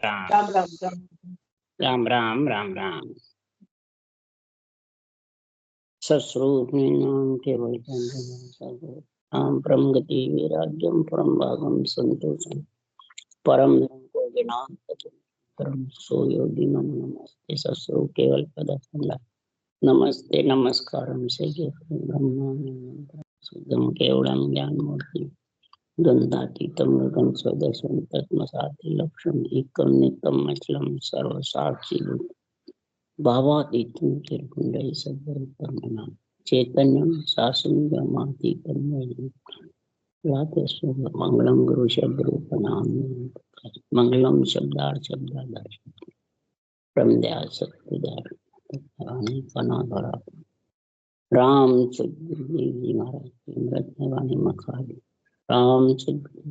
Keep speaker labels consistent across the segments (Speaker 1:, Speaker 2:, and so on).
Speaker 1: राम
Speaker 2: राम राम राम
Speaker 1: राम राम राम राम। सस्वरूप नाम केवल राम परम गति विराज्यम परम भागम संतोषम परम धर्म को ज्ञान परम सो योगी नमो नमस्ते सस्वरूप केवल पद नमस्ते नमस्कारम से ब्रह्मा शुद्धम केवलम ज्ञान मूर्ति गंधातीतम गगन स्वदर्शन तत्मसाति लक्ष्यम एकम नित्यम अचलम सर्वसाक्षी भावातीतम त्रिपुंडई सद्गुरुपरमना चैतन्यम शासनमाति मंगलम गुरु शब्द रूपनाम मंगलम शब्दार्थ शब्दादर्श प्रमदया सत्युदार पनाधरा राम सदगुरु जी महाराज की मृतवाणी मखाली राम सदगुरु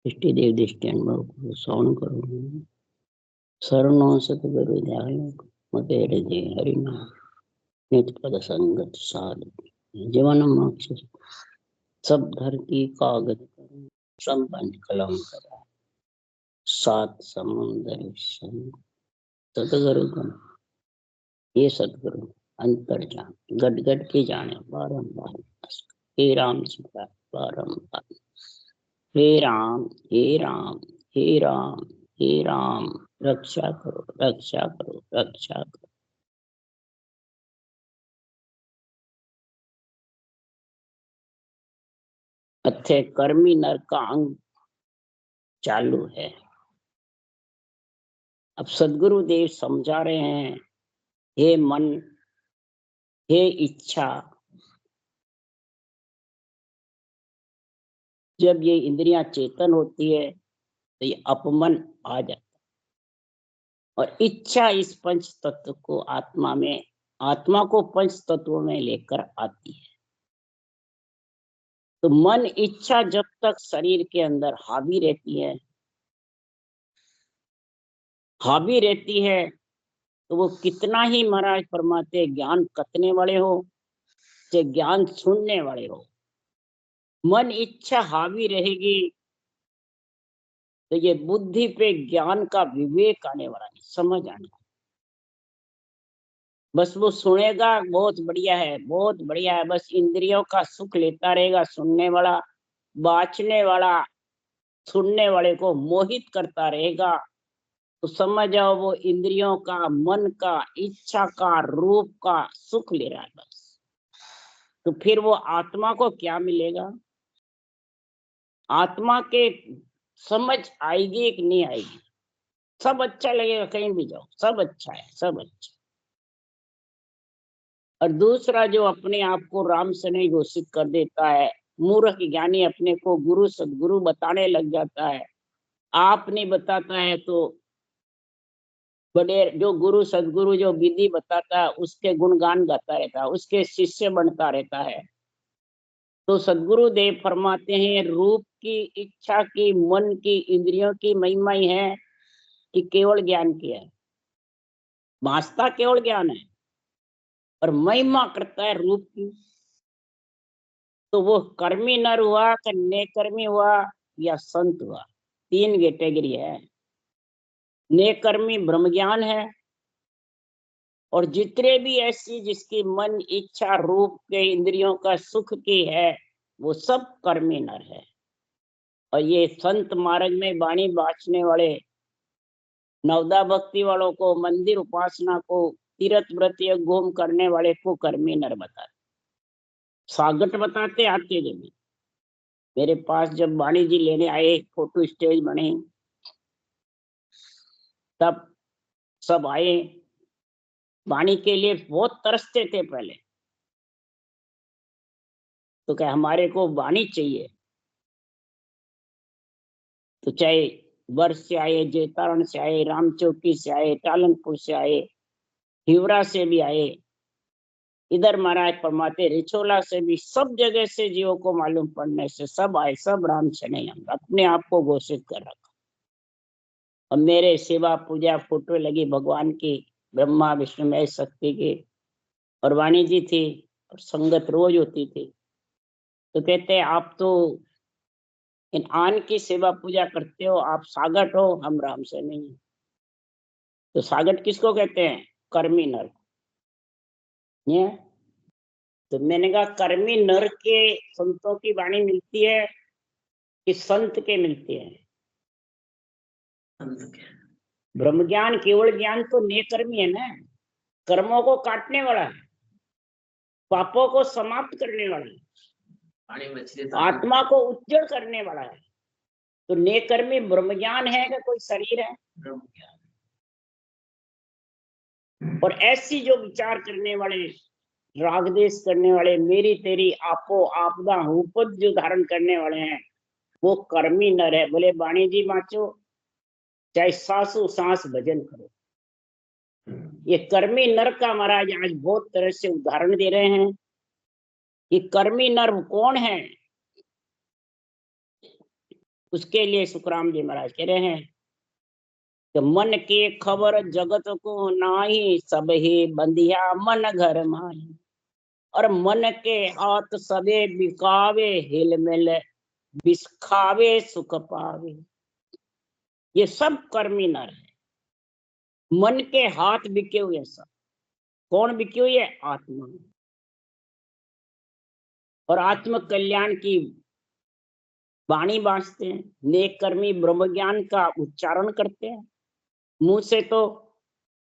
Speaker 1: इष्टि देव दृष्टि अनुभव को सौन करो शरणों सतगुरु दयालु मते हृदय हरिनाम नित पद संगत साधु जीवन मोक्ष सब धरती कागज करूं संपन्न कलम करा सात समुंदर सतगुरु गुण ये सतगुरु अंतर जान गट गट के जाने बारंबार हे राम सीता बारंबार हे राम हे राम हे राम हे राम रक्षा करो रक्षा करो रक्षा करो। अथे कर्मी नर का अंग चालू है। अब सदगुरु देव समझा रहे हैं, हे मन, हे इच्छा, जब ये इंद्रियां चेतन होती है तो ये अपमन आ जाता है और इच्छा इस पंच तत्व को आत्मा को पंच तत्वों में लेकर आती है। तो मन इच्छा जब तक शरीर के अंदर हावी रहती है तो वो कितना ही महाराज फरमाते ज्ञान कतने वाले हो चाहे ज्ञान सुनने वाले हो, मन इच्छा हावी रहेगी तो ये बुद्धि पे ज्ञान का विवेक आने वाला नहीं, समझ आने वाला। बस वो सुनेगा बहुत बढ़िया है, बहुत बढ़िया है, बस इंद्रियों का सुख लेता रहेगा। सुनने वाला, बाँचने वाला सुनने वाले को मोहित करता रहेगा तो समझ जाओ वो इंद्रियों का, मन का, इच्छा का, रूप का सुख ले रहा है बस। तो फिर वो आत्मा को क्या मिलेगा? आत्मा के समझ आएगी कि नहीं आएगी? सब अच्छा लगेगा, कहीं भी जाओ सब अच्छा है, सब अच्छा। और दूसरा जो अपने आप को राम से नहीं घोषित कर देता है, मूर्ख ज्ञानी अपने को गुरु सदगुरु बताने लग जाता है। आप नहीं बताता है तो बड़े जो गुरु सदगुरु जो विधि बताता है उसके गुणगान गाता रहता है, उसके शिष्य बनता रहता है। तो सदगुरु देव फरमाते हैं रूप की, इच्छा की, मन की, इंद्रियों की महिमा ही है कि केवल ज्ञान की है। वास्ता केवल ज्ञान है और महिमा करता है रूप की। तो वो कर्मी नर हुआ, कन्या कर्मी हुआ या संत हुआ, तीन कैटेगरी है। नेकर्मी ब्रह्म ज्ञान है और जितने भी ऐसी जिसकी मन इच्छा रूप के इंद्रियों का सुख की है वो सब कर्मी नर है। और ये संत मार्ग में वाणी बाँचने वाले, नवदा भक्ति वालों को, मंदिर उपासना को, तीर्थ व्रत घूम करने वाले को कर्मी नर बताते, सागट बताते आते जब मेरे पास जब वाणी जी लेने आए, फोटो स्टेज बने, तब सब आए। वाणी के लिए बहुत तरसते थे पहले, तो क्या हमारे को वाणी चाहिए। तो चाहे वर्ष से आए, जयतारण से आए, रामचौकी से आए, टालनपुर से आए, हिवरा से भी आए, इधर महाराज फरमाते रिछोला से भी, सब जगह से जीवों को मालूम पड़ने से सब आए, सब राम से नहीं, हम अपने आप को घोषित कर रखा। और मेरे सेवा पूजा फोटो लगी भगवान की, ब्रह्मा विष्णु महेश शक्ति की, और वाणी जी थी और संगत रोज होती थी। तो कहते आप तो इन आन की सेवा पूजा करते हो, आप सागट हो, हम राम से नहीं। तो सागट किसको कहते हैं? कर्मी नर। ये तो मैंने कहा कर्मी नर के संतों की वाणी मिलती है कि संत के मिलती है? ब्रह्म ज्ञान केवल ज्ञान तो नेकर्मी है ना, कर्मों को काटने वाला है, पापों को समाप्त करने वाला है, आत्मा को उज्जवल करने वाला है। तो नेकर्मी ब्रह्म ज्ञान है कि कोई शरीर है? ब्रह्म ज्ञान। और ऐसी जो विचार करने वाले, रागदेश करने वाले, मेरी तेरी आपो आपदा उपद जो धारण करने वाले हैं, वो कर्मी नर है। बोले वाणी जी माचो, चाहे सासू सांस भजन करो। ये कर्मी नर का महाराज आज बहुत तरह से उदाहरण दे रहे हैं। ये कर्मी नर कौन है? उसके लिए सुखराम जी महाराज कह रहे हैं कि मन के खबर जगत को नाही, सब ही बंधिया मन घर माही। और मन के हाथ सबे बिकावे, हिल मिल बिस्खावे सुख पावे। ये सब कर्मी नर है। मन के हाथ बिके हुए सब। कौन बिके हुए? आत्मा। और आत्म कल्याण की वाणी बांटते हैं, नेक कर्मी ब्रह्म ज्ञान का उच्चारण करते हैं मुंह से, तो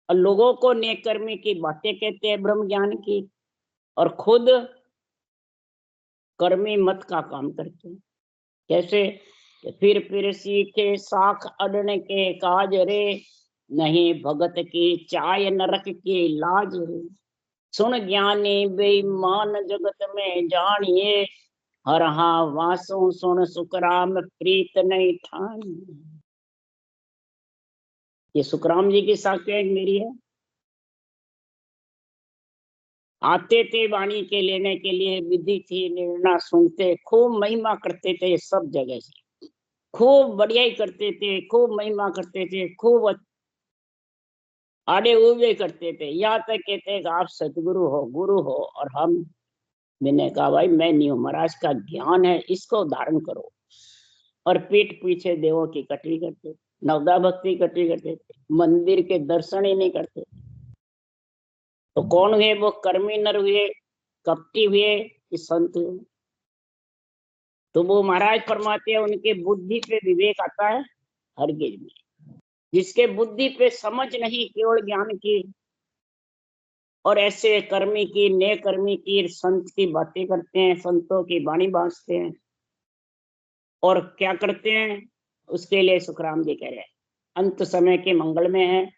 Speaker 1: लोगों को नेक कर्मी की बातें कहते हैं ब्रह्म ज्ञान की, और खुद कर्मी मत का काम करते हैं। कैसे? फिर सीखे साख अडने के काज रे, नहीं भगत की चाय नरक की लाज रे। सुन ज्ञानी बेईमान जगत में जानिए, हर हा वासों सुन सुखराम प्रीत नहीं ठानी। ये सुखराम जी की साक्ष्य मेरी है। आते थे वाणी के लेने के लिए, विधि थी निर्णय सुनते, खूब महिमा करते थे सब जगह से, खूब बढ़िया ही करते थे, खूब महिमा करते थे, खूब आड़े उबे करते थे। यहाँ तक कहते कि आप सतगुरु हो, गुरु हो, और हम, मैंने कहा भाई मैं नहीं हूं, महाराज का ज्ञान है, इसको धारण करो। और पीठ पीछे देवों की कटरी करते, नवदा भक्ति कटरी करते थे, मंदिर के दर्शन ही नहीं करते। तो कौन हुए वो? कर्मी नर हुए, कपटी हुए कि संत हुए? तो वो महाराज फरमाते हैं उनके बुद्धि पे विवेक आता है हरगिज में। जिसके बुद्धि पे समझ नहीं केवल ज्ञान की, और ऐसे कर्मी की, ने कर्मी की, संत की बातें करते हैं, संतों की वाणी बांटते हैं, और क्या करते हैं? उसके लिए सुखराम जी कह रहे हैं अंत समय के मंगल में है,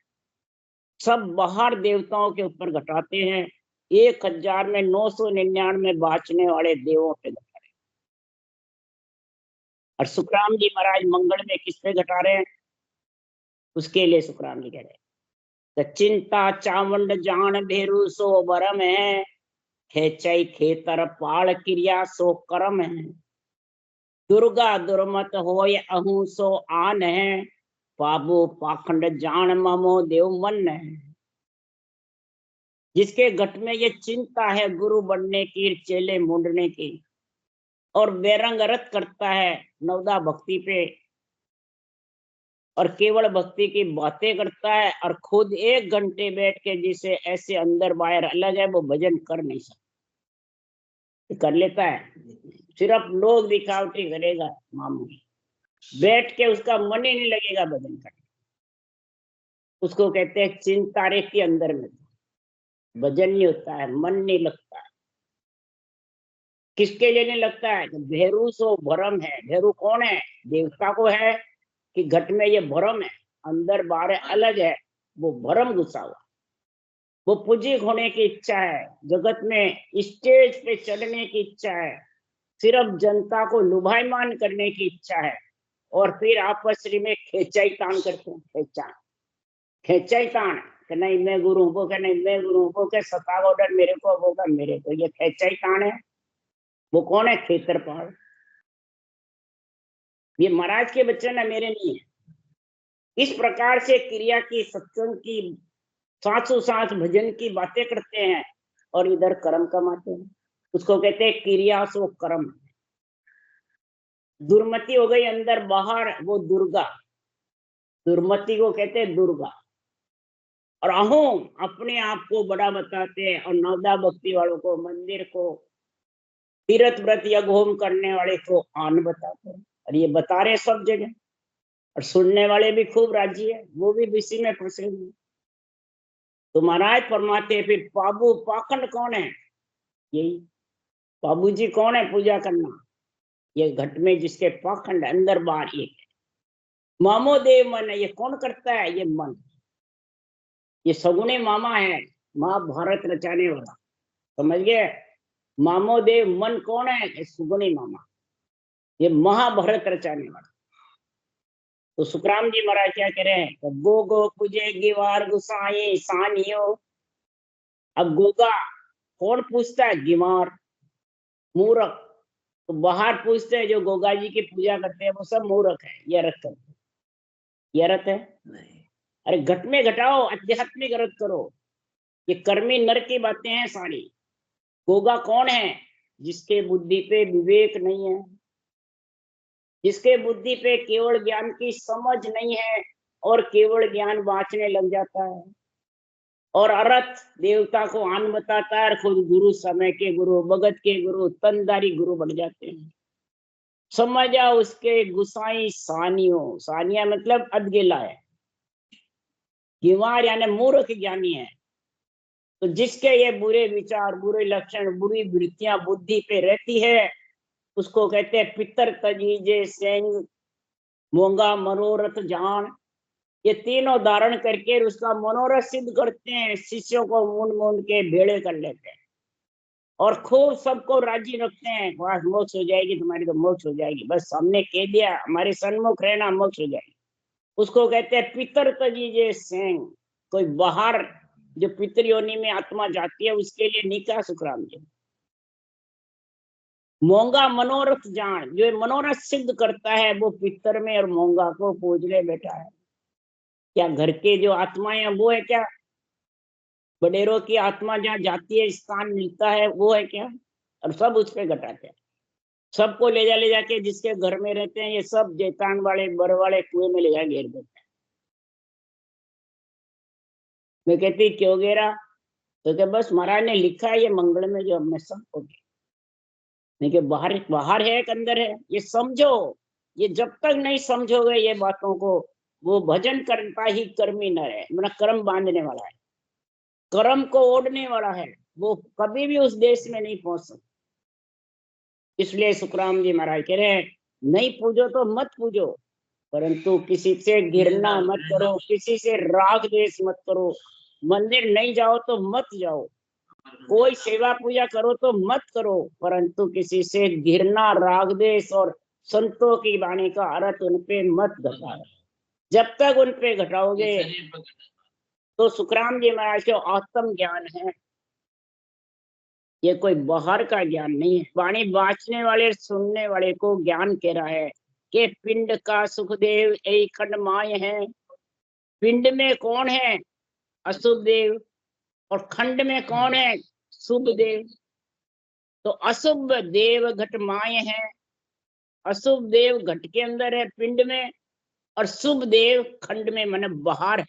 Speaker 1: सब बाहर देवताओं के ऊपर घटाते हैं, 1000 में 999 बाँचने वाले देवों पे घटा रहे हैं। और सुखराम जी महाराज मंगल में किस पे घटा रहे हैं? उसके लिए सुखराम जी कह रहे हैं तो चिंता चामुंड जान भेरु सो बरम है, खेचई खेतर पाल क्रिया सो कर्म है। दुर्गा दुर्मत होय अहू सो आन है, पाबो पाखंड जान ममो देव मन है। जिसके घट में ये चिंता है गुरु बनने की, चेले मूंढने की, और बेरंग रत करता है नवदा भक्ति पे, और केवल भक्ति की बातें करता है, और खुद 1 घंटे बैठ के जिसे ऐसे अंदर बाहर अलग है, वो भजन कर नहीं सकता। कर लेता है, सिर्फ लोग दिखावटी करेगा मामूली, बैठ के उसका मन ही नहीं लगेगा भजन करने। उसको कहते हैं चिंता रहती अंदर में, भजन नहीं होता है, मन नहीं लगता है। किसके लिए नहीं लगता है? भेरू सो भरम है। भेरू कौन है? देवता को है कि घट में ये भरम है, अंदर बाहर अलग है, वो भरम घुसा हुआ। वो पूजिक होने की इच्छा है, जगत में स्टेज पे चढ़ने की इच्छा है, सिर्फ जनता को लुभायमान करने की इच्छा है, और फिर आपस में खेचाई तान करते हैं। खेचाई तान कि नहीं मैं गुरु हूं, वो कह नहीं मैं गुरु हूं, वो कह सताव ऑर्डर मेरे को, वो कह मेरे को। ये खेचाई तान है। वो कौन है? खेतरपाल। ये महाराज के वचन है, मेरे नहीं है। इस प्रकार से क्रिया की, सत्संग की, सांसों सांस भजन की बातें करते हैं, और इधर कर्म कमाते हैं। उसको कहते हैं क्रिया सो कर्म। दुर्मति हो गई अंदर बाहर, वो दुर्गा। दुर्मति को कहते हैं दुर्गा। और अहोम अपने आप को बड़ा बताते हैं, और नवदा भक्ति वालों को, मंदिर को, तीर्थ व्रत यज्ञ होम करने वाले को आन बताते हैं। और ये बता रहे सब जगह, और सुनने वाले भी खूब राजी है, वो भी इसी में फंसे हुए। तो महाराज फरमाते फिर पाबू पाखंड कौन है? यही बाबू जी कौन है पूजा करना? ये घट में जिसके पाखंड अंदर बाहर एक है। मामो देव मन है, ये कौन करता है? ये मन। ये सगुने मामा है, महाभारत रचाने वाला, समझ गए? मामो देव मन कौन है? ये सुगुनी मामा, ये महाभारत रचाने वाला। तो सुखराम जी महाराज क्या कह रहे हैं? तो गो गो पूजे गिवार गुसाई सानियो। अब गोगा कौन पूछता है? गिवार, मूर्ख। तो बाहर पूछते हैं जो गोगा जी की पूजा करते हैं, वो सब मूर्ख है, ये रथ करते हैं। ये रथ है नहीं। अरे घट में घटाओ, आध्यात्मिक रथ करो। ये कर्मी नर की बातें हैं सारी। गोगा कौन है? जिसके बुद्धि पे विवेक नहीं है, जिसके बुद्धि पे केवल ज्ञान की समझ नहीं है, और केवल ज्ञान बांचने लग जाता है, और अर्थ देवता को आन बताता है, और खुद गुरु, समय के गुरु, भगत के गुरु, तनदारी गुरु बन जाते हैं। समझा उसके गुसाई सानियों, सानिया मतलब अधगेला है, गिवार यानी मूर्ख ज्ञानी है। तो जिसके ये बुरे विचार, बुरे लक्षण, बुरी वृत्तियां बुद्धि पे रहती है, उसको कहते हैं पितर तजीजे सेंग मोंगा मनोरथ जान। ये तीनों धारण करके उसका मनोरथ सिद्ध करते हैं, शिष्यों को मूंद मूंद के भेड़े कर लेते हैं, और खूब सबको राजी रखते हैं, बस मोक्ष हो जाएगी तुम्हारी, तो मोक्ष हो जाएगी, बस हमने कह दिया, हमारे सन्मुख रहना, मोक्ष हो जाएगी। उसको कहते हैं पितर तजीजे सेंग। कोई बाहर जो पितर योनि में आत्मा जाती है, उसके लिए निकाह सुखराम जी। मोंगा मनोरथ जान, जो मनोरथ सिद्ध करता है, वो पितर में और मोंगा को पूजने बैठा है। क्या घर के जो आत्माएं वो है क्या? बडेरों की आत्मा जहाँ जाती है, स्थान मिलता है, वो है क्या? और सब उस पे घटाते हैं, सबको ले जाके जिसके घर में रहते हैं, ये सब जैतान वाले बर वाले कुएं में ले जा घेर देते हैं। मैं कहती क्यों घेरा? तो क्या बस महाराज ने लिखा है ये मंगल में, जो हमने सबको घेरा। नहीं कि बाहर बाहर है कि अंदर है, ये समझो। ये जब तक नहीं समझोगे ये बातों को, वो भजन करता ही कर्मी न है, मेरा कर्म बांधने वाला है, कर्म को ओढ़ने वाला है, वो कभी भी उस देश में नहीं पहुंच सकता। इसलिए सुखराम जी महाराज कह रहे हैं, नहीं पूजो तो मत पूजो, परंतु किसी से घृणा मत करो, किसी से राग द्वेष मत करो। मंदिर नहीं जाओ तो मत जाओ, कोई सेवा पूजा करो तो मत करो, परंतु किसी से घृणा राग द्वेष और संतों की वाणी का अर्थ उन पे मत घटाओ। जब तक उन पे घटाओगे, तो सुखराम जी महाराज को आत्म ज्ञान है, ये कोई बाहर का ज्ञान नहीं है। वाणी बांचने वाले, सुनने वाले को ज्ञान कह रहा है कि पिंड का सुखदेव एक खंड माय है। पिंड में कौन है? अशुभ देव। और खंड में कौन है? शुभ देव। तो अशुभ देव घट माय है, अशुभ देव घट के अंदर है पिंड में, और शुभ देव खंड में, मन बाहर है।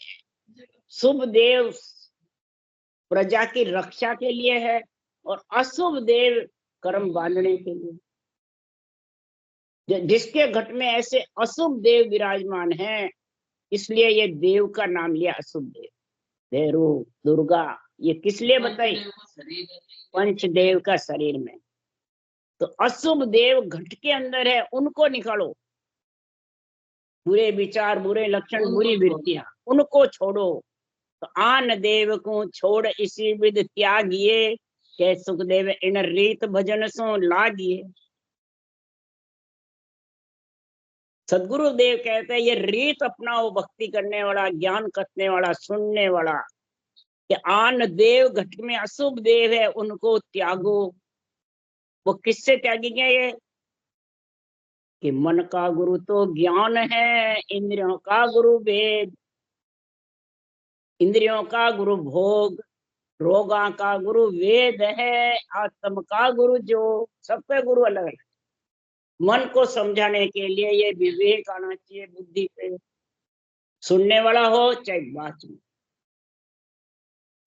Speaker 1: शुभ देव प्रजा की रक्षा के लिए है, और अशुभ देव कर्म बांधने के लिए। जिसके घट में ऐसे अशुभ देव विराजमान हैं, इसलिए ये देव का नाम लिया अशुभ देव। भैरू, दुर्गा, ये किस लिए बताई? पंचदेव का शरीर में। तो अशुभ देव घट के अंदर है, उनको निकालो। बुरे विचार, बुरे लक्षण, बुरी वृत्तियां, उनको छोड़ो। तो आन देव को छोड़ इसी विध त्यागिए, के सुखदेव इन रीत भजन सो लागिए। सदगुरु देव कहते हैं ये रीत अपनाओ, भक्ति करने वाला, ज्ञान कसने वाला, सुनने वाला, कि आन देव घट में अशुभ देव है, उनको त्यागो। वो किससे त्यागेंगे? ये कि मन का गुरु तो ज्ञान है, इंद्रियों का गुरु वेद, इंद्रियों का गुरु भोग, रोगा का गुरु वेद है, आत्म का गुरु जो। सबके गुरु अलग है। मन को समझाने के लिए ये विवेक आना चाहिए बुद्धि पे, सुनने वाला हो चाहे बात में।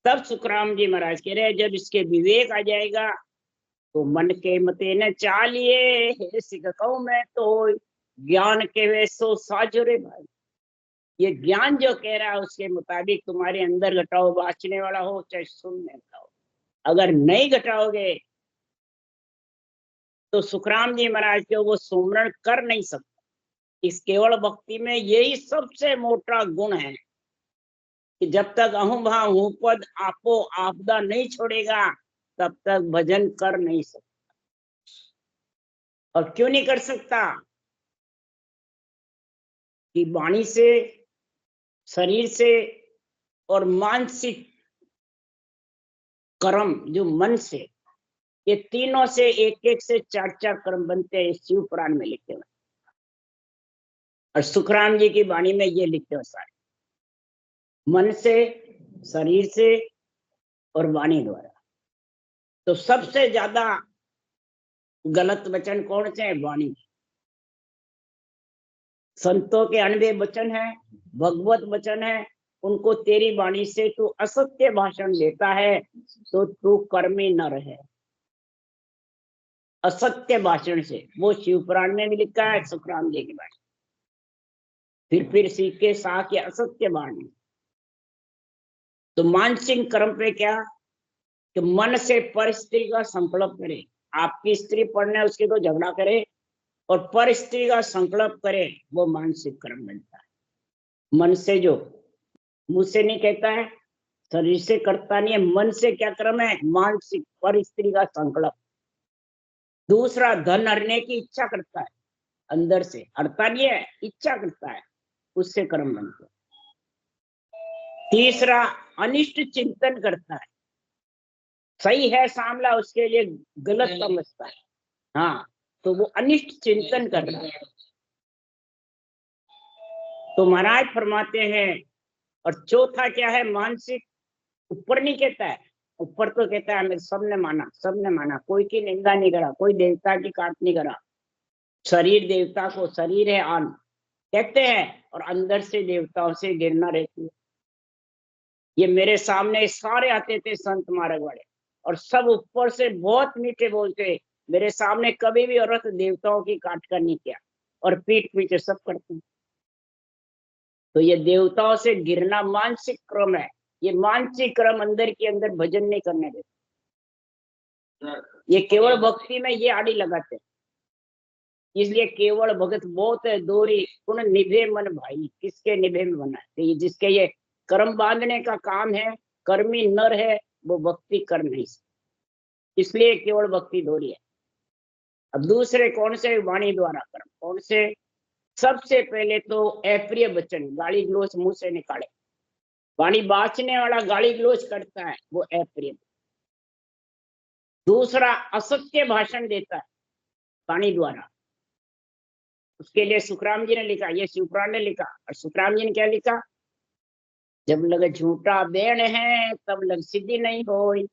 Speaker 1: तब सुखराम जी महाराज कह रहे जब इसके विवेक आ जाएगा तो मन के मते न चालिए, हे सिख कहूं मैं तो ज्ञान के वे सो साजो रे भाई। ये ज्ञान जो कह रहा है उसके मुताबिक तुम्हारे अंदर घटाओ, बाँचने वाला हो चाहे सुनने वाला हो। अगर नहीं घटाओगे तो सुखराम जी महाराज को वो सुमरण कर नहीं सकता। इस केवल भक्ति में यही सबसे मोटा गुण है कि जब तक अहम भाव हूं पद आपो आपदा नहीं छोड़ेगा तब तक भजन कर नहीं सकता। और क्यों नहीं कर सकता? कि वाणी से, शरीर से और मानसिक कर्म जो मन से, ये तीनों से एक एक से चार चार कर्म बनते हैं। शिव पुराण में लिखे हुए और सुखराम जी की वाणी में ये लिखे हुए सारे, मन से, शरीर से और वाणी द्वारा। तो सबसे ज्यादा गलत वचन कौन से हैं? वाणी। संतों के अनबे वचन है, भगवत वचन है, उनको तेरी वाणी से तू असत्य भाषण देता है तो तू कर्मी न रहे। असत्य भाषण से, वो शिव पुराण में भी लिखा है, सुखराम जी की भाषा। फिर सीख के साथ ये असत्य वाणी। तो मानसिक कर्म पे क्या कि मन से पर स्त्री का संकल्प करे। आपकी स्त्री पढ़ने उसके तो झगड़ा करे और पर स्त्री का संकल्प करे, वो मानसिक कर्म बनता है। मन से, जो मुंह से नहीं कहता है, शरीर से करता नहीं है, मन से क्या कर्म है? मानसिक पर स्त्री का संकल्प। दूसरा, धन हरने की इच्छा करता है, अंदर से हरता नहीं है, इच्छा करता है, उससे कर्म बनता है। तीसरा, अनिष्ट चिंतन करता है, सही है सामला उसके लिए गलत समझता है, हाँ, तो वो अनिष्ट चिंतन कर रहा है। तो महाराज फरमाते हैं, और चौथा क्या है? मानसिक। ऊपर नहीं कहता है, ऊपर तो कहता है हमें सबने माना, सबने माना, कोई की निंदा नहीं करा, कोई देवता की काट नहीं करा। शरीर देवता को, शरीर है आन कहते हैं, और अंदर से देवताओं से गिरना रहती है। ये मेरे सामने सारे आते थे संत मार्ग वाले, और सब ऊपर से बहुत मीठे बोलते, मेरे सामने कभी भी औरत देवताओं की काट कर नहीं किया, और पीठ पीछे सब करते हैं। तो ये देवताओं से गिरना मानसिक क्रम है। ये मानसिक क्रम अंदर के अंदर भजन नहीं करने देते। ये केवल भक्ति में ये आड़ी लगाते हैं। इसलिए केवल भगत बहुत है दोरी उन निभे मन भाई, किसके निभे में बना है? ये जिसके ये कर्म बांधने का काम है, कर्मी नर है, वो भक्ति कर नहीं सकते, इसलिए केवल भक्ति दोरी है। अब दूसरे कौन से? वाणी द्वारा कर्म। कौन से? सबसे पहले तो अप्रिय वचन, गाली गलोच मुंह से निकाले। वाणी बाँचने वाला गाली गलोच करता है, वो अप्रिय। दूसरा, असत्य भाषण देता है वाणी द्वारा, उसके लिए सुखराम जी ने लिखा, ये शिवपुराण ने लिखा। और सुखराम जी ने क्या लिखा? जब लग झूठा बेण है तब लग सिद्धि नहीं होई,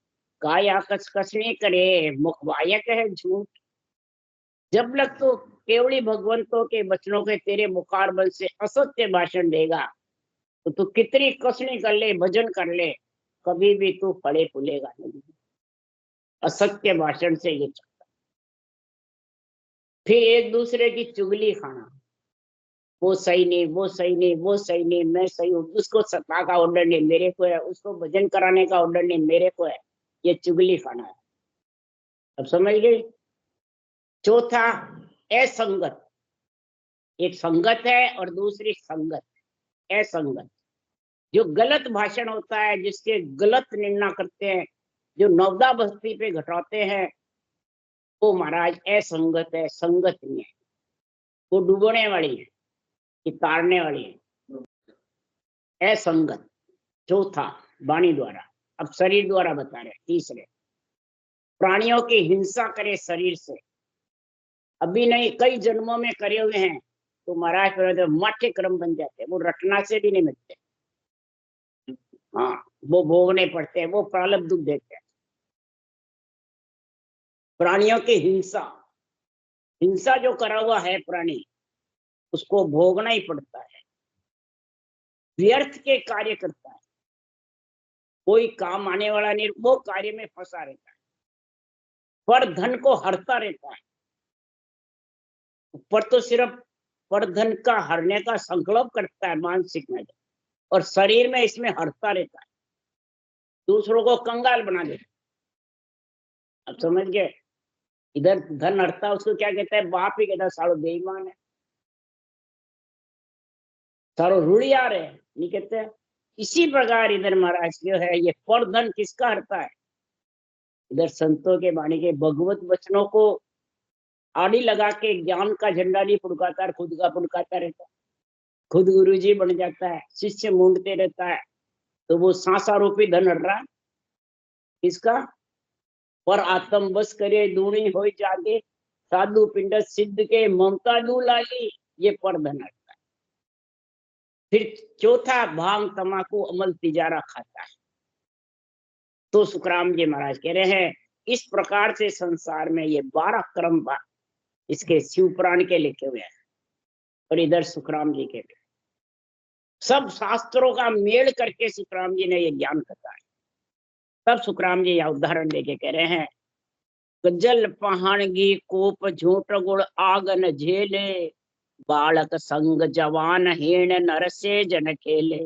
Speaker 1: काया कस कसनी करे मुख वायक है झूठ। जब लग तो केवली भगवंतों के वचनों के तेरे मुखार बल से असत्य भाषण देगा तो तू कितनी कसनी कर ले, भजन कर ले, कभी भी तू फले फूलेगा नहीं। असत्य भाषण से ये चलता। फिर एक दूसरे की चुगली खाना, वो सही नहीं, वो सही नहीं, वो सही नहीं, मैं सही हूँ, उसको सत्ता का ऑर्डर नहीं मेरे को है, उसको भजन कराने का ऑर्डर नहीं मेरे को है, ये चुगली खाना है। अब समझ गए? चौथा, असंगत। एक संगत है और दूसरी संगत, असंगत। जो गलत भाषण होता है, जिसके गलत निर्णय करते हैं, जो नवदा बस्ती पे घटाते हैं, वो महाराज असंगत है, संगत नहीं है। वो डूबने वाली है कि तारने वाली है, असंगत। चौथा, वाणी द्वारा। अब शरीर द्वारा बता रहे। तीसरे, प्राणियों की हिंसा करे शरीर से, अभी नहीं कई जन्मों में करे हुए हैं, तो महाराज माठे कर्म बन जाते हैं, वो रटना से भी नहीं मिलते। हाँ, वो भोगने पड़ते हैं, वो प्रारब्ध दुख देते हैं। प्राणियों की हिंसा, हिंसा जो करा हुआ है प्राणी, उसको भोगना ही पड़ता है। व्यर्थ के कार्य करता है, कोई काम आने वाला नहीं, वो कार्य में फंसा रहता है, पर धन को हरता रहता है। ऊपर तो सिर्फ पर धन का हरने का संकल्प करता है मानसिक में, और शरीर में इसमें हरता रहता है, दूसरों को कंगाल बना देता है। अब समझ गए, इधर धन हरता उसको क्या कहता है, बाप ही कहता है सालो बेईमान है, सारो रुड़ियार है, नहीं कहते हैं। इसी प्रकार इधर महाराज जो है, ये पर धन किसका हरता है, इधर संतों के वाणी के भगवत वचनों को आड़ी लगा के ज्ञान का झंडा नहीं फुड़काता है, खुद का फुड़काता रहता है, खुद गुरुजी बन जाता है, शिष्य मूंढते रहता है, तो वो सांसा रूपी धन हर रहा है किसका, पर आत्म बस करे दूनी हो जागे, साधु पिंड सिद्ध के ममता दू लागी, ये पर धन हरता है। फिर चौथा, भांग तमाकू अमल तिजारा खाता है। तो सुखराम जी महाराज कह रहे हैं, इस प्रकार से संसार में ये 12 क्रम इसके शिव पुराण के लिखे हुए हैं, और इधर सुखराम जी के सब शास्त्रों का मेल करके सुखराम जी ने ये ज्ञान कथा है। तब सुखराम जी यह उदाहरण देके कह रहे हैं, गजल पहाड़गी कोप झूठ गुड़ आगन झेले, बालक संग जवान हेण नर से जन खेले,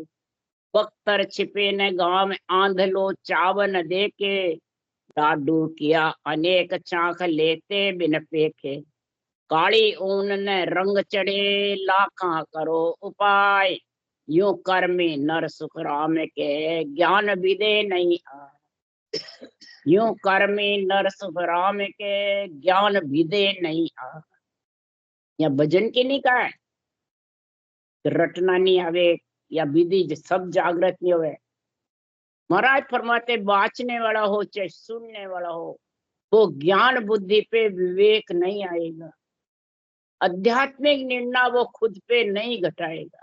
Speaker 1: बख्तर छिपे न गांव में आंधलो चावन देके, डाडू किया अनेक चाख लेते बिन पेखे, काली ऊन ने रंग चढ़े लाखा करो उपाय, यूं कर्मी नर सुख राम के ज्ञान विदे नहीं आए, यूं कर्मी नर सुख राम के ज्ञान विदे नहीं आए। या भजन की नहीं कहा है, रटना नहीं आवे या विधि सब जागृत नहीं हुए। महाराज फरमाते बाँचने वाला हो चाहे सुनने वाला हो, वो ज्ञान बुद्धि पे विवेक नहीं आएगा, आध्यात्मिक निर्णय वो खुद पे नहीं घटाएगा,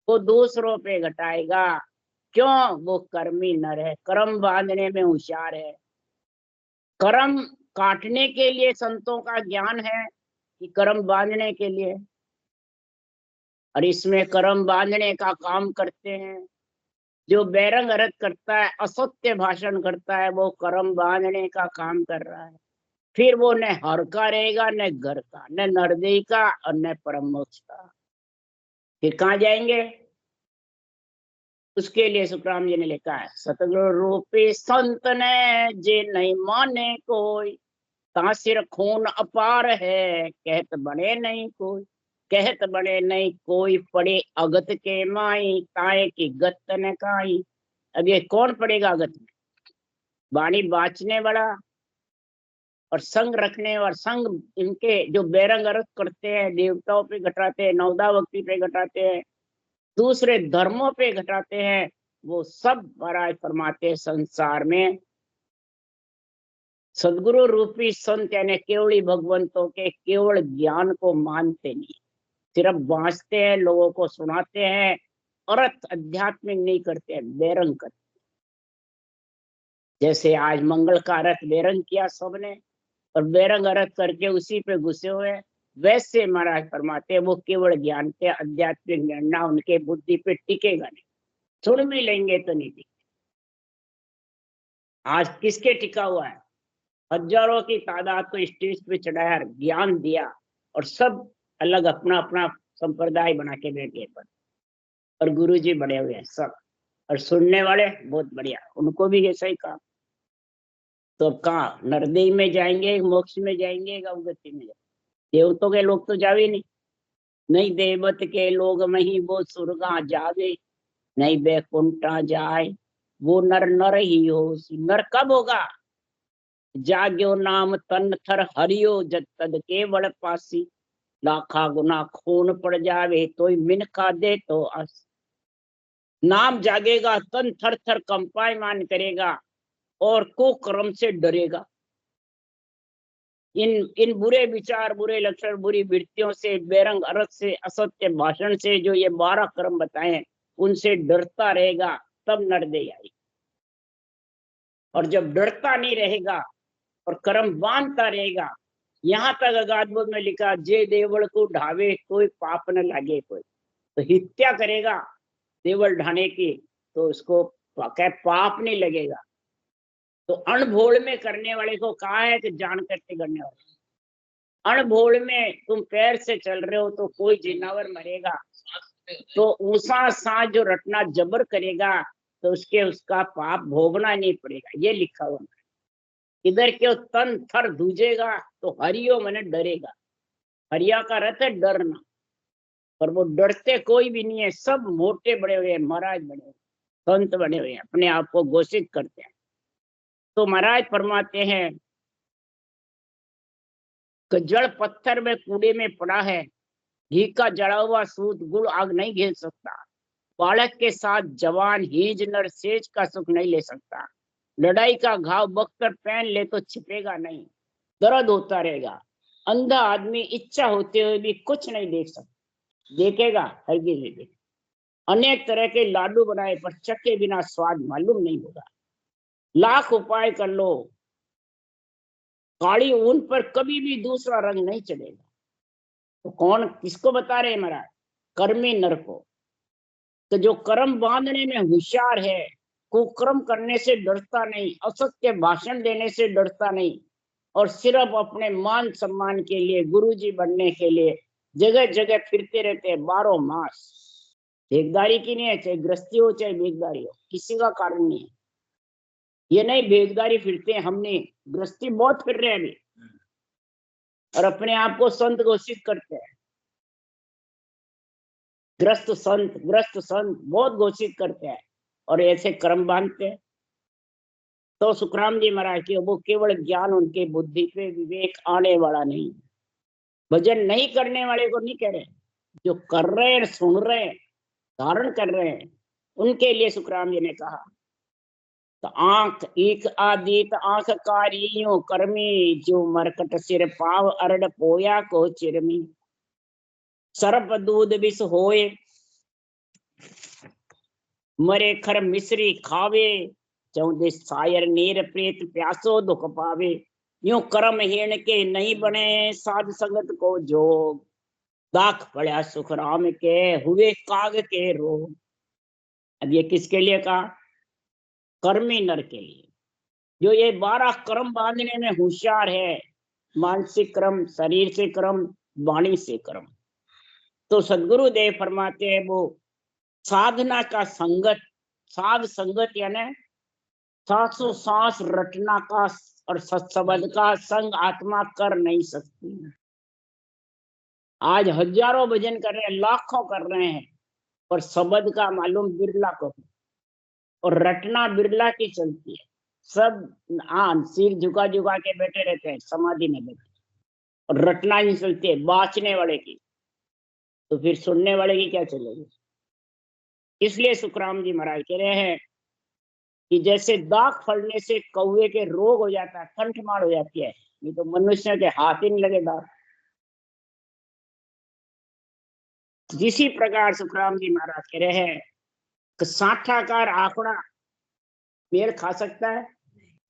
Speaker 1: वो दूसरों पे घटाएगा। क्यों, वो कर्मी नर है, कर्म बांधने में होशियार है। कर्म काटने के लिए संतों का ज्ञान है कि कर्म बांधने के लिए, और इसमें कर्म बांधने का काम करते हैं। जो बैरंग अरत करता है, असत्य भाषण करता है, वो कर्म बांधने का काम कर रहा है। फिर वो न हर का रहेगा, न घर का, न नरदेही का, और न परम मोक्ष का। फिर कहाँ जाएंगे, उसके लिए सुखराम जी ने लिखा है, सतगुरु रूपी संत ने जे नहीं माने कोई, ता सिर खून अपार है, कहत बने नहीं कोई, कहत बने नहीं कोई, पड़े अगत के माई, ताए की गत न काई। अब ये कौन पड़ेगा अगत में, वाणी बाँचने वाला और संग रखने, और संग इनके जो बेरंग अरत करते हैं, देवताओं पे घटाते हैं, नवदा भक्ति पे घटाते हैं, दूसरे धर्मों पे घटाते हैं, वो सब महाराज फरमाते हैं संसार में सदगुरु रूपी संत यानी केवली भगवंतों के केवल ज्ञान को मानते नहीं, सिर्फ बांचते हैं, लोगों को सुनाते हैं, अर्थ आध्यात्मिक नहीं करते हैं, बेरंग करते। जैसे आज मंगल का अर्थ बेरंग किया सबने, और बेरंग अर्थ करके उसी पे घुसे हुए, वैसे महाराज फरमाते हैं वो केवल ज्ञान के आध्यात्मिक निर्णय उनके बुद्धि पे टिकेगा नहीं, सुन भी लेंगे तो नहीं टिके। आज किसके टिका हुआ है, हजारों की तादाद को स्टेज पे चढ़ाया, ज्ञान दिया, और सब अलग अपना अपना संप्रदाय बना के बैठे पर, और गुरुजी बड़े हुए हैं सब, और सुनने वाले बहुत बढ़िया, उनको भी ऐसा ही कहा। तो अब कहाँ, नरदेही में जाएंगे, मोक्ष में जाएंगे, अवगति में जाएंगे। देवतों के लोग तो जावे नहीं, नहीं देवत के लोग मही वो सुरगा जावे, नहीं बैकुंठा जाए वो नर नर ही हो। नर कब होगा, जाग्यो नाम तन थर हरियो जत तद केवल पासी, लाखा गुना खून पड़ जावे तो मिन खा दे तो अस। नाम जागेगा, तन थर थर कंपायमान करेगा, और कुकर्म से डरेगा। इन बुरे विचार, बुरे लक्षण, बुरी वृत्तियों से, बेरंग अर्थ से, असत्य भाषण से, जो ये 12 कर्म बताए हैं, उनसे डरता रहेगा, तब नरदेही आएगी। और जब डरता नहीं रहेगा और कर्म बांधता रहेगा, यहाँ तक अगाध बोध में लिखा, जे देवल को ढावे कोई पाप न लागे कोई। तो हत्या करेगा देवल ढाने की तो उसको क्या पाप नहीं लगेगा। तो अणभोल में करने वाले को कहा है कि जान करके करने वाले। अणभोल में तुम पैर से चल रहे हो तो कोई जानवर मरेगा, तो ऊषा सांस जो रटना जबर करेगा तो उसका पाप भोगना नहीं पड़ेगा, ये लिखा हुआ। इधर क्यों तन थर दूजेगा तो हरियो मने डरेगा। हरिया का रथ है डरना, पर वो डरते कोई भी नहीं है। सब मोटे बड़े हुए हैं, महाराज बने हुए, संत बने हुए हैं, अपने आप को घोषित करते हैं। तो महाराज फरमाते हैं कि जड़ पत्थर में कूड़े में पड़ा है, घी का जड़ा हुआ सूत गुड़ आग नहीं घेर सकता। बालक के साथ जवान हीज नर सेज का सुख नहीं ले सकता। लड़ाई का घाव बख्तर पहन ले तो छिपेगा नहीं, दर्द होता रहेगा। अंधा आदमी इच्छा होते हुए भी कुछ नहीं देख सकता, देखेगा हरगिज नहीं देखेगा। अनेक तरह के लाडू बनाए पर चखे बिना स्वाद मालूम नहीं होगा। लाख उपाय कर लो, काली ऊन पर कभी भी दूसरा रंग नहीं चलेगा। तो कौन किसको बता रहे महाराज? कर्मी नर को। तो जो कर्म बांधने में होशियार है, कुकर्म करने से डरता नहीं, असत्य भाषण देने से डरता नहीं, और सिर्फ अपने मान सम्मान के लिए, गुरुजी बनने के लिए जगह जगह फिरते रहते हैं 12 मास। भेगदारी की नहीं है, चाहे गृहस्थी हो चाहे भेगदारी हो, किसी का कारण नहीं है। ये नहीं भेगदारी फिरते हैं, हमने गृहस्थी बहुत फिर रहे हैं अभी, और अपने आप को संत घोषित करते हैं। ग्रस्त संत बहुत घोषित करते हैं और ऐसे कर्म बांधते हैं। तो सुखराम जी महाराज की वो केवल ज्ञान, उनके बुद्धि पे विवेक आने वाला नहीं। भजन नहीं करने वाले को नहीं कह रहे, जो कर रहे हैं, सुन रहे हैं, धारण कर रहे हैं, उनके लिए सुखराम जी ने कहा। तो आंख एक आदित आंख कारियों कर्मी, जो मरकट सिर पाव अरड पोया को चिरमी। सर्प दूध विष होए मरे खर मिश्री खावे, चौदे सायर नीर प्रेत प्यासो दुख पावे। यूं कर्म हीन के नहीं बने साध संगत को जोग। दाख पड़ा सुखराम के हुए काग के रोग। अब ये किसके लिए कहा? कर्मी नर के लिए, जो ये 12 कर्म बांधने में होशियार है। मानसिक कर्म, शरीर से कर्म, वाणी से कर्म। तो सदगुरु देव फरमाते हैं वो साधना का संगत, साध संगत यानी सांसों सांस रटना का और सत्संग का संग आत्मा कर नहीं सकती। आज हजारों भजन कर रहे हैं, लाखों कर रहे हैं, पर शब्द का मालूम बिरला को, और रटना बिरला की चलती है। सब सिर झुका झुका के बैठे रहते हैं समाधि में बैठे, और रटना ही चलती है बाँचने वाले की। तो फिर सुनने वाले की क्या चलेगी? इसलिए सुखराम जी महाराज कह रहे हैं कि जैसे दाग फलने से कौवे के रोग हो जाता है, कंठमार हो जाती है, नहीं तो मनुष्य के हाथ ही नहीं लगे दाग। जिसी प्रकार सुखराम जी महाराज कह रहे हैं कि साठाकार आंकड़ा पेड़ खा सकता है?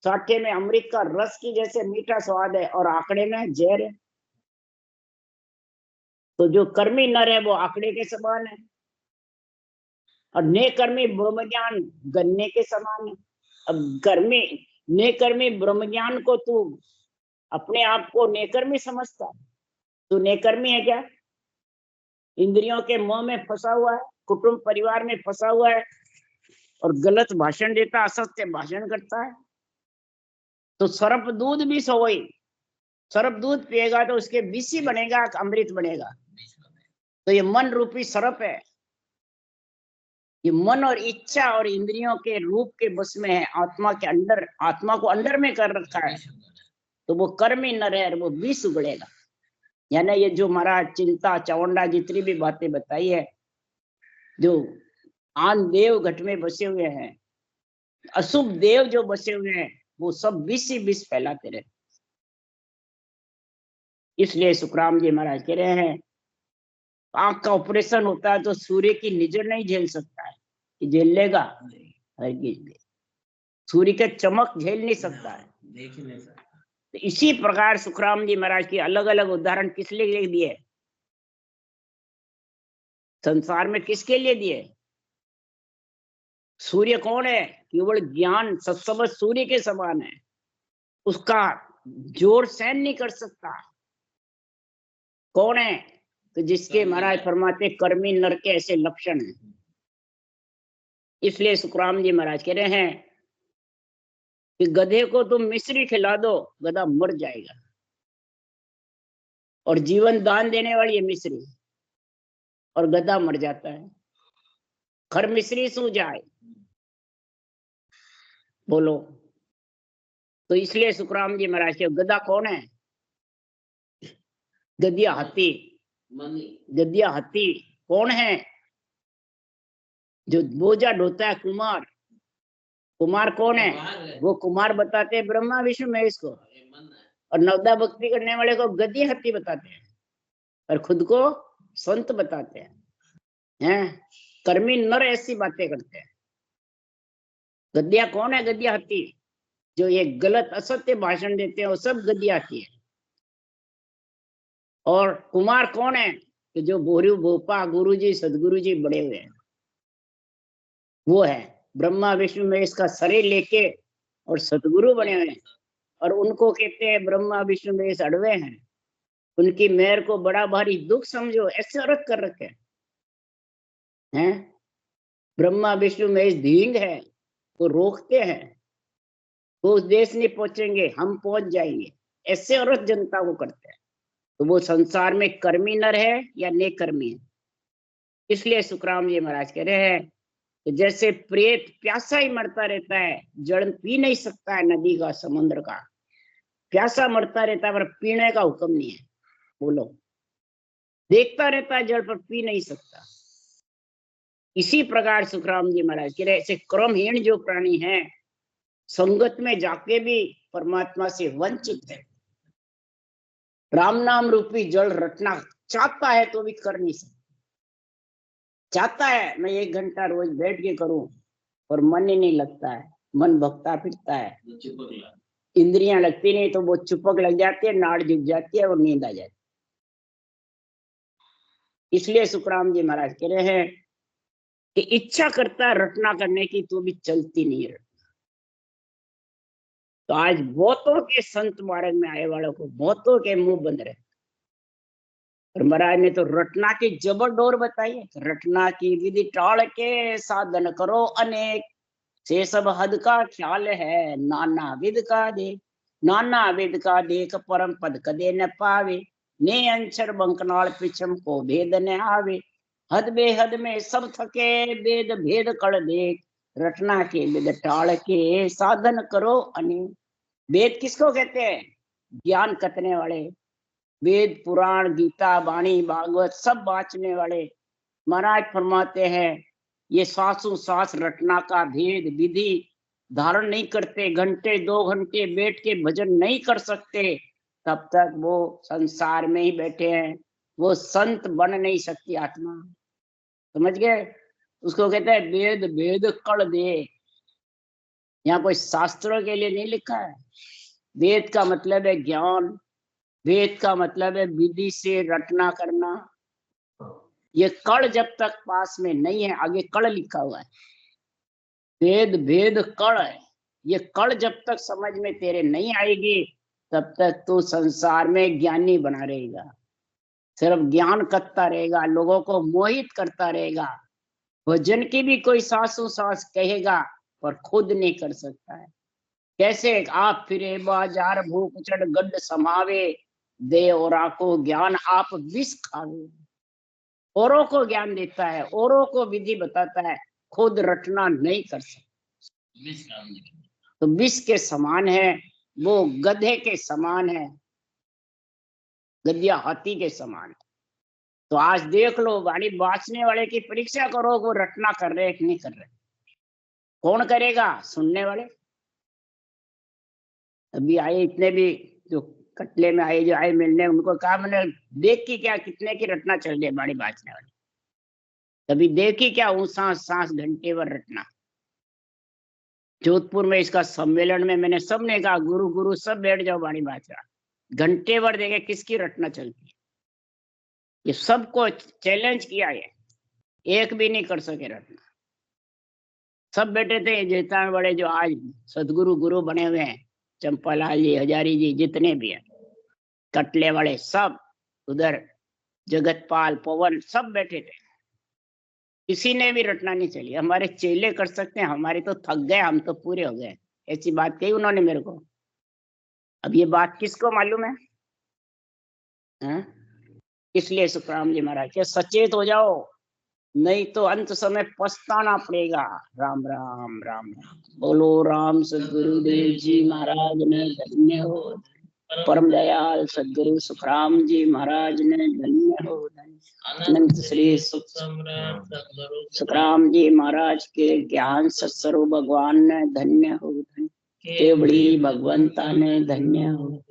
Speaker 1: साठे में अमृत का रस की जैसे मीठा स्वाद है और आंकड़े में जहर है। तो जो कर्मी नर है वो आंकड़े के समान है, और नेकर्मी ब्रह्म ज्ञान गन्ने के समान है। अब कर्मी नेकर्मी ब्रह्म ज्ञान को तू अपने आप को नेकर्मी समझता है, तू नेकर्मी है क्या? इंद्रियों के मोह में फंसा हुआ है, कुटुंब परिवार में फंसा हुआ है, और गलत भाषण देता, असत्य भाषण करता है। तो सर्प दूध भी सोई, सर्प दूध पिएगा तो उसके विष ही बनेगा, अमृत बनेगा। तो ये मन रूपी सर्प है, ये मन और इच्छा और इंद्रियों के रूप के बस में है, आत्मा के अंदर, आत्मा को अंदर में कर रखा है। तो वो कर्मी न रहे, वो विष उगड़ेगा। यानी ये जो महाराज चिंता चौंडा जितनी भी बातें बताई है, जो आन देव घट में बसे हुए हैं, अशुभ देव जो बसे हुए हैं, वो सब विष ही विष फैलाते रहे। इसलिए सुखराम जी महाराज कह रहे हैं आंख का ऑपरेशन होता है तो सूर्य की नजर नहीं झेल सकता है, कि झेल लेगा? हरगिज नहीं। सूर्य के चमक झेल नहीं सकता है। तो इसी प्रकार सुखराम जी महाराज के अलग अलग उदाहरण किस लिए दिए, संसार में किसके लिए दिए? सूर्य कौन है? केवल ज्ञान सत्सव सूर्य के समान है, उसका जोर सहन नहीं कर सकता। कौन है? तो जिसके महाराज फरमाते कर्मी नर के ऐसे लक्षण हैं। इसलिए सुखराम जी महाराज कह रहे हैं कि गधे को तुम मिश्री खिला दो, गधा मर जाएगा, और जीवन दान देने वाली है मिश्री, और गधा मर जाता है। खर मिश्री सू जाए, बोलो। तो इसलिए सुखराम जी महाराज के गधा कौन है? गधिया हाथी। गधिया हाथी कौन है? जो बोझा ढोता है, कुमार। कुमार कौन है? वो कुमार बताते हैं ब्रह्मा विष्णु महेश को, और नवदा भक्ति करने वाले को गधी हाथी बताते हैं, और खुद को संत बताते हैं। कर्मी नर ऐसी बातें करते हैं। गद्दिया कौन है? गद्दिया हाथी। जो ये गलत असत्य भाषण देते हैं वो सब गद्दिया हाथी है। और कुमार कौन है? कि जो बोरू भोपा गुरु जी सदगुरु जी बड़े हुए हैं, वो है ब्रह्मा विष्णु में इसका शरीर लेके और सदगुरु बने हुए हैं, और उनको कहते हैं ब्रह्मा विष्णु में इस अड़वे हैं, उनकी मेहर को बड़ा भारी दुख समझो, ऐसे अर्थ कर रखे हैं। ब्रह्मा विष्णु में इस धींग है, वो रोकते हैं, वो उस देश नहीं पहुंचेंगे, हम पहुंच जाएंगे, ऐसे औरत जनता को करते हैं। तो वो संसार में कर्मी नर है या नेक कर्मी है? इसलिए सुखराम जी महाराज कह रहे हैं कि जैसे प्रेत प्यासा ही मरता रहता है, जल पी नहीं सकता है, नदी का समुद्र का, प्यासा मरता रहता है पर पीने का हुक्म नहीं है, बोलो। देखता रहता है जल पर पी नहीं सकता। इसी प्रकार सुखराम जी महाराज कह रहे ऐसे क्रमहीन जो प्राणी हैं, संगत में जाके भी परमात्मा से वंचित है। राम नाम रूपी जल रटना चाहता है तो भी कर नहीं सकता। चाहता है मैं 1 घंटा रोज बैठ के करूं, और मन ही नहीं लगता है, मन भगता फिरता है, इंद्रियां लगती नहीं, तो वो चुपक लग जाती है, नाड़ झुक जाती है और नींद आ जाती है। इसलिए सुखराम जी महाराज कह रहे हैं कि इच्छा करता है रटना करने की तो भी चलती नहीं है। तो आज बहुतों के संत मार्ग में आए वालों को बहुतों के मुंह बंद रहे, और महाराज ने तो रटना की जबर डोर बताई है। रटना की विधि टाल के साधन करो अनेक, से सब हद का ख्याल है नाना विद का देख, नाना विद का देख परम पद कदे न पावे, ने अंशर बंकनाल पिछम को भेद न आवे, हद बेहद में सब थके वेद भेद कड़ देख, रटना के विद टाल के साधन करो अनेक। वेद किसको कहते हैं? ज्ञान कतने वाले, वेद पुराण गीता वाणी भागवत सब बांचने वाले। महाराज फरमाते हैं ये सांसों सांस रटना का भेद विधि धारण नहीं करते, घंटे 2 घंटे बैठ के भजन नहीं कर सकते, तब तक वो संसार में ही बैठे हैं, वो संत बन नहीं सकती आत्मा। समझ गए? उसको कहते हैं वेद भेद कड़ दे। यहाँ कोई शास्त्रों के लिए नहीं लिखा है। वेद का मतलब है ज्ञान, वेद का मतलब है विधि से रटना करना। ये कड़ जब तक पास में नहीं है, आगे कड़ लिखा हुआ है, वेद भेद कड़ है, ये कड़ जब तक समझ में तेरे नहीं आएगी तब तक तू संसार में ज्ञानी बना रहेगा, सिर्फ ज्ञान करता रहेगा, लोगों को मोहित करता रहेगा। भजन की भी कोई सासू सास कहेगा पर खुद नहीं कर सकता है। कैसे? आप फिरे बाजार भूख चढ़ गड्ढ समावे, दे और को ज्ञान आप विष खावे। औरों को ज्ञान देता है, औरों को विधि बताता है, खुद रटना नहीं कर सकता, तो विष के समान है, वो गधे के समान है, गधिया हाथी के समान है। तो आज देख लो, वाणी बांचने वाले की परीक्षा करो, वो रटना कर रहे कि नहीं कर रहे। कौन करेगा? सुनने वाले। अभी आए इतने भी जो कटले में आए, जो आए मिलने, उनको कहा मैंने देख की क्या कितने की रटना चल रही है वाणी बांचने वाली, तभी देखी क्या वो सांस सांस घंटे भर रटना। जोधपुर में इसका सम्मेलन में मैंने सबने कहा गुरु गुरु सब बैठ जाओ वाणी बाचा, घंटे भर देंगे किसकी रटना चलती है। ये सबको चैलेंज किया है, एक भी नहीं कर सके रटना। सब बैठे थे जैतान बड़े जो आज सदगुरु गुरु बने हुए हैं, चंपालाल जी, हजारी जी, जितने भी हैं, कटले वाले सब, उधर जगतपाल, पवन, सब बैठे थे। किसी ने भी रटना नहीं चली। हमारे चेले कर सकते हैं, हमारे तो थक गए, हम तो पूरे हो गए। ऐसी बात कही उन्होंने मेरे को। अब ये बात किसको मालूम है? इसलिए सुखराम जी महाराज के सचेत हो जाओ, नहीं तो अंत समय पछताना पड़ेगा। राम राम राम राम। बोलो राम सदगुरुदेव जी महाराज ने धन्य हो। परम दयाल सदगुरु सुखराम जी महाराज ने धन्य हो। अनंत श्री सुखराम जी महाराज के ज्ञान सत्स्वरूप भगवान ने धन्य हो। केवड़ी भगवंता ने धन्य हो।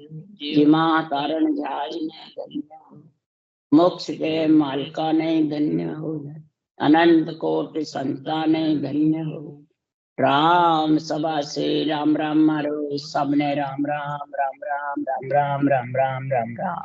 Speaker 1: जिमा तारण जहाज ने धन्य हो। मोक्ष के मालका ने धन्य हो। अनंत कोटि संता ने धन्य हो। राम सभा से राम राम मारो सबने, राम राम राम राम राम राम राम राम राम राम।